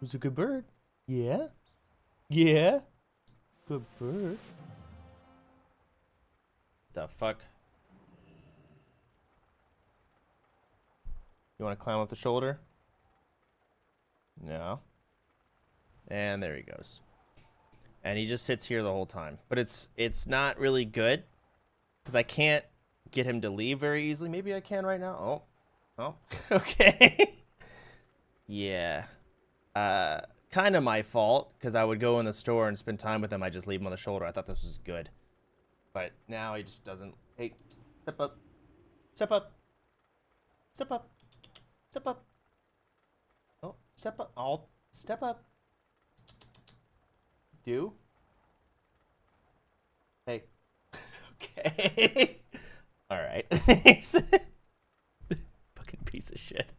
Who's a good bird? Yeah? Yeah? Good bird. The fuck? You want to climb up the shoulder? No. And there he goes. And he just sits here the whole time. But it's not really good because I can't get him to leave very easily. Maybe I can right now. Oh. Oh. Okay. Yeah. Kind of my fault because I would go in the store and spend time with him. I just leave him on the shoulder. I thought this was good. But now he just doesn't. Hey, step up. Step up. Step up. Step up. Oh, step up. Oh, step up. Do. Hey. Okay. All right. Thanks. Fucking piece of shit.